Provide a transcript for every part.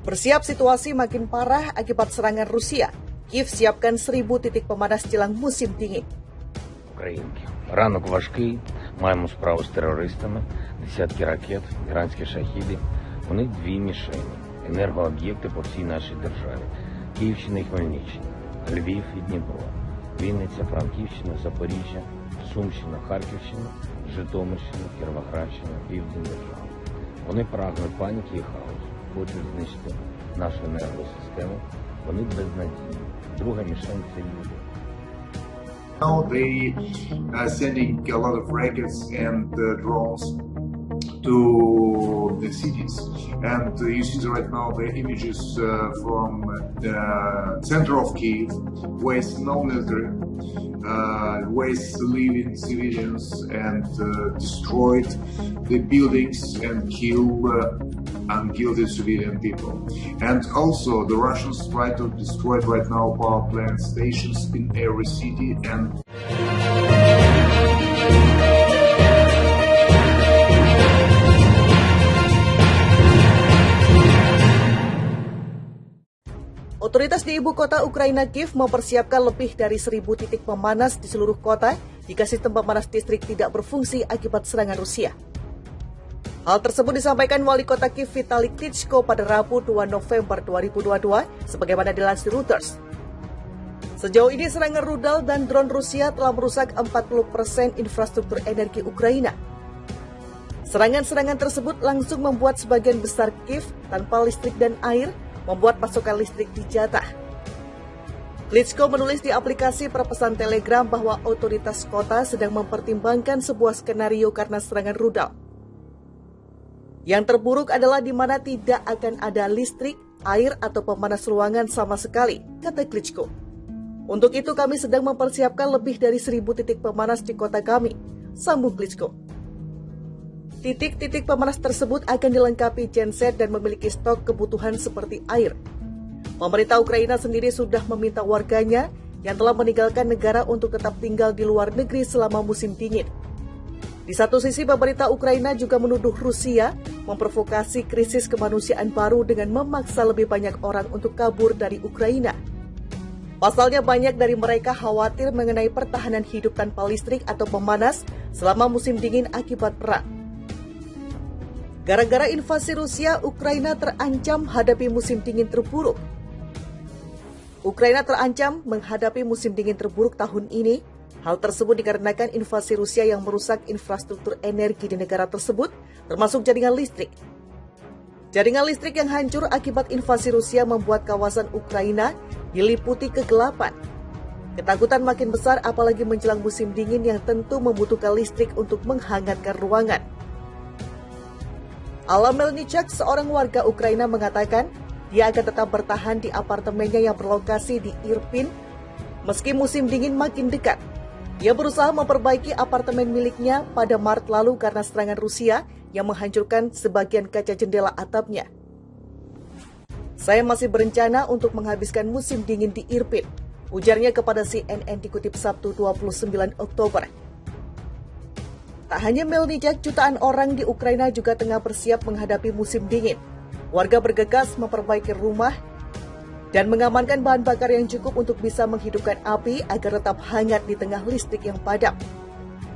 Bersiap situasi makin parah akibat serangan Rusia. Kiev siapkan 1000 titik pemanas jelang musim dingin. Українки. Ранок важкий, маємо справу з терористами, десятки ракет, іранські шахіди. У них дві мішені – енергооб'єкти по всій нашій державі. Київщина і Хмельниччина, Львів і Дніпро, Вінниця, Франківщина, Запоріжжя, Сумщина, Харківщина, Житомирщина, Кіровоградщина, Південь держави. Вони прагнуть паніки і хаосу, хочуть знищити нашу енергосистему. Вони безнадійні. Друга мішень – це люди. Now they are sending a lot of rockets and drones to the cities, and you see right now the images from the center of Kiev, where is no military, where is living civilians, and destroyed the buildings and kill unguilty civilian people. And also the Russians try to destroy right now power plant stations in every city and Otoritas di ibu kota Ukraina Kiev mempersiapkan lebih dari 1000 titik pemanas di seluruh kota jika sistem pemanas listrik tidak berfungsi akibat serangan Rusia. Hal tersebut disampaikan Wali Kota Kiev Vitali Klitschko pada Rabu 2 November 2022 sebagaimana dilansir Reuters. Sejauh ini serangan rudal dan drone Rusia telah merusak 40% infrastruktur energi Ukraina. Serangan-serangan tersebut langsung membuat sebagian besar Kiev tanpa listrik dan air, membuat pasokan listrik dijatah. Klitschko menulis di aplikasi perpesan Telegram bahwa otoritas kota sedang mempertimbangkan sebuah skenario karena serangan rudal. Yang terburuk adalah di mana tidak akan ada listrik, air, atau pemanas ruangan sama sekali, kata Klitschko. Untuk itu kami sedang mempersiapkan lebih dari 1000 titik pemanas di kota kami, sambung Klitschko. Titik-titik pemanas tersebut akan dilengkapi genset dan memiliki stok kebutuhan seperti air. Pemerintah Ukraina sendiri sudah meminta warganya yang telah meninggalkan negara untuk tetap tinggal di luar negeri selama musim dingin. Di satu sisi, pemerintah Ukraina juga menuduh Rusia memprovokasi krisis kemanusiaan baru dengan memaksa lebih banyak orang untuk kabur dari Ukraina. Pasalnya, banyak dari mereka khawatir mengenai pertahanan hidup tanpa listrik atau pemanas selama musim dingin akibat perang. Gara-gara invasi Rusia, Ukraina terancam hadapi musim dingin terburuk. Ukraina terancam menghadapi musim dingin terburuk tahun ini. Hal tersebut dikarenakan invasi Rusia yang merusak infrastruktur energi di negara tersebut, termasuk jaringan listrik. Jaringan listrik yang hancur akibat invasi Rusia membuat kawasan Ukraina diliputi kegelapan. Ketakutan makin besar apalagi menjelang musim dingin yang tentu membutuhkan listrik untuk menghangatkan ruangan. Ala Melnichak, seorang warga Ukraina, mengatakan dia akan tetap bertahan di apartemennya yang berlokasi di Irpin meski musim dingin makin dekat. Dia berusaha memperbaiki apartemen miliknya pada Maret lalu karena serangan Rusia yang menghancurkan sebagian kaca jendela atapnya. Saya masih berencana untuk menghabiskan musim dingin di Irpin, ujarnya kepada CNN dikutip Sabtu 29 Oktober. Tak hanya Melnichak, jutaan orang di Ukraina juga tengah bersiap menghadapi musim dingin. Warga bergegas memperbaiki rumah dan mengamankan bahan bakar yang cukup untuk bisa menghidupkan api agar tetap hangat di tengah listrik yang padam.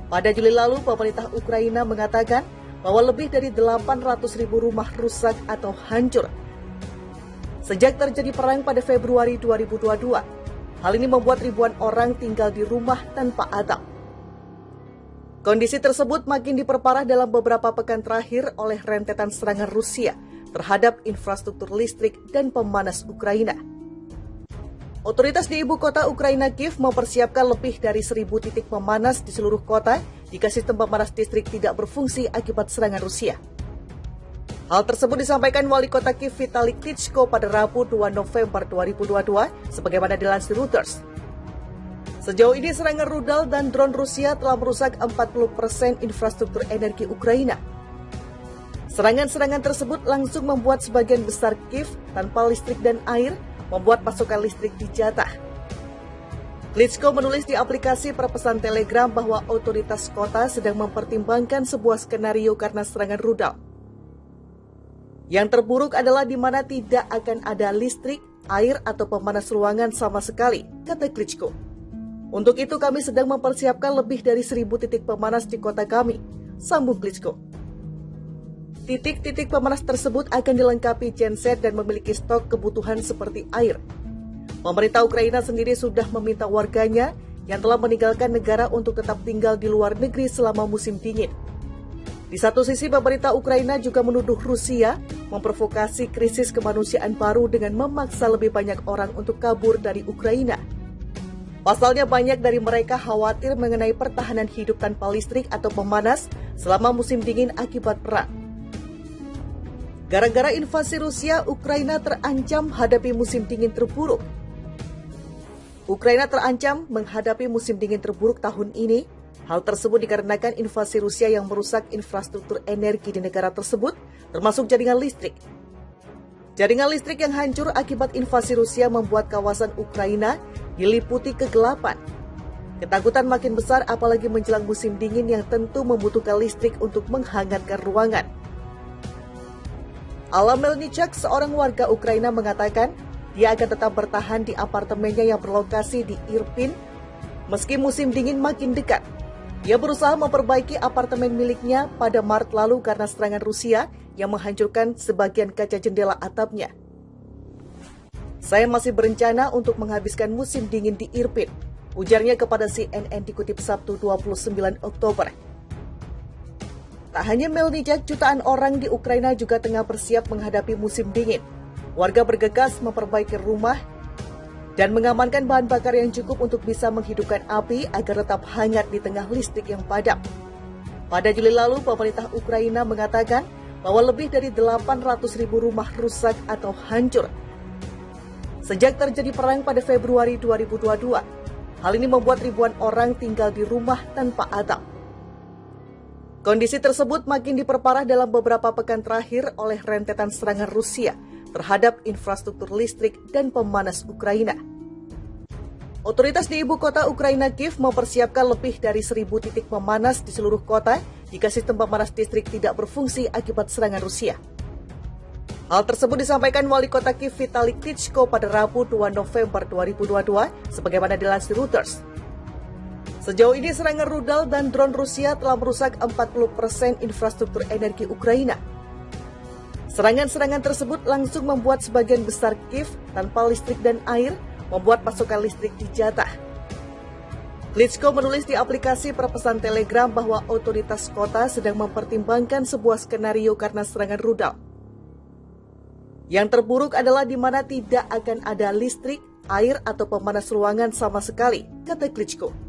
Pada Juli lalu, pemerintah Ukraina mengatakan bahwa lebih dari 800.000 rumah rusak atau hancur. Sejak terjadi perang pada Februari 2022, hal ini membuat ribuan orang tinggal di rumah tanpa atap. Kondisi tersebut makin diperparah dalam beberapa pekan terakhir oleh rentetan serangan Rusia terhadap infrastruktur listrik dan pemanas Ukraina. Otoritas di ibu kota Ukraina Kiev mempersiapkan lebih dari 1000 titik pemanas di seluruh kota jika sistem pemanas listrik tidak berfungsi akibat serangan Rusia. Hal tersebut disampaikan Wali Kota Kiev Vitali Klitschko pada Rabu 2 November 2022 sebagaimana dilansir Reuters. Sejauh ini serangan rudal dan drone Rusia telah merusak 40% infrastruktur energi Ukraina. Serangan-serangan tersebut langsung membuat sebagian besar Kiev tanpa listrik dan air, membuat pasokan listrik dijatah. Klitschko menulis di aplikasi perpesan Telegram bahwa otoritas kota sedang mempertimbangkan sebuah skenario karena serangan rudal. Yang terburuk adalah di mana tidak akan ada listrik, air, atau pemanas ruangan sama sekali, kata Klitschko. Untuk itu kami sedang mempersiapkan lebih dari 1.000 titik pemanas di kota kami, sambung Klitschko. Titik-titik pemanas tersebut akan dilengkapi genset dan memiliki stok kebutuhan seperti air. Pemerintah Ukraina sendiri sudah meminta warganya yang telah meninggalkan negara untuk tetap tinggal di luar negeri selama musim dingin. Di satu sisi, pemerintah Ukraina juga menuduh Rusia memprovokasi krisis kemanusiaan baru dengan memaksa lebih banyak orang untuk kabur dari Ukraina. Pasalnya, banyak dari mereka khawatir mengenai pertahanan hidup tanpa listrik atau pemanas selama musim dingin akibat perang. Gara-gara invasi Rusia, Ukraina terancam hadapi musim dingin terburuk. Ukraina terancam menghadapi musim dingin terburuk tahun ini. Hal tersebut dikarenakan invasi Rusia yang merusak infrastruktur energi di negara tersebut, termasuk jaringan listrik. Jaringan listrik yang hancur akibat invasi Rusia membuat kawasan Ukraina diliputi kegelapan. Ketakutan makin besar apalagi menjelang musim dingin yang tentu membutuhkan listrik untuk menghangatkan ruangan. Alla Melnichak, seorang warga Ukraina, mengatakan dia akan tetap bertahan di apartemennya yang berlokasi di Irpin meski musim dingin makin dekat. Dia berusaha memperbaiki apartemen miliknya pada Maret lalu karena serangan Rusia yang menghancurkan sebagian kaca jendela atapnya. Saya masih berencana untuk menghabiskan musim dingin di Irpin, ujarnya kepada CNN dikutip Sabtu 29 Oktober. Tak hanya Melnichak, jutaan orang di Ukraina juga tengah bersiap menghadapi musim dingin. Warga bergegas memperbaiki rumah dan mengamankan bahan bakar yang cukup untuk bisa menghidupkan api agar tetap hangat di tengah listrik yang padam. Pada Juli lalu, pemerintah Ukraina mengatakan bahwa lebih dari 800.000 rumah rusak atau hancur sejak terjadi perang pada Februari 2022. Hal ini membuat ribuan orang tinggal di rumah tanpa atap. Kondisi tersebut makin diperparah dalam beberapa pekan terakhir oleh rentetan serangan Rusia terhadap infrastruktur listrik dan pemanas Ukraina. Otoritas di ibu kota Ukraina, Kiev, mempersiapkan lebih dari 1.000 titik pemanas di seluruh kota jika sistem pemanas listrik tidak berfungsi akibat serangan Rusia. Hal tersebut disampaikan Wali Kota Kiev Vitali Klitschko pada Rabu 2 November 2022, sebagaimana dilansir Reuters. Sejauh ini serangan rudal dan drone Rusia telah merusak 40% infrastruktur energi Ukraina. Serangan-serangan tersebut langsung membuat sebagian besar Kiev tanpa listrik dan air, membuat pasokan listrik dijatah. Klitschko menulis di aplikasi perpesan Telegram bahwa otoritas kota sedang mempertimbangkan sebuah skenario karena serangan rudal. Yang terburuk adalah di mana tidak akan ada listrik, air, atau pemanas ruangan sama sekali, kata Klitschko.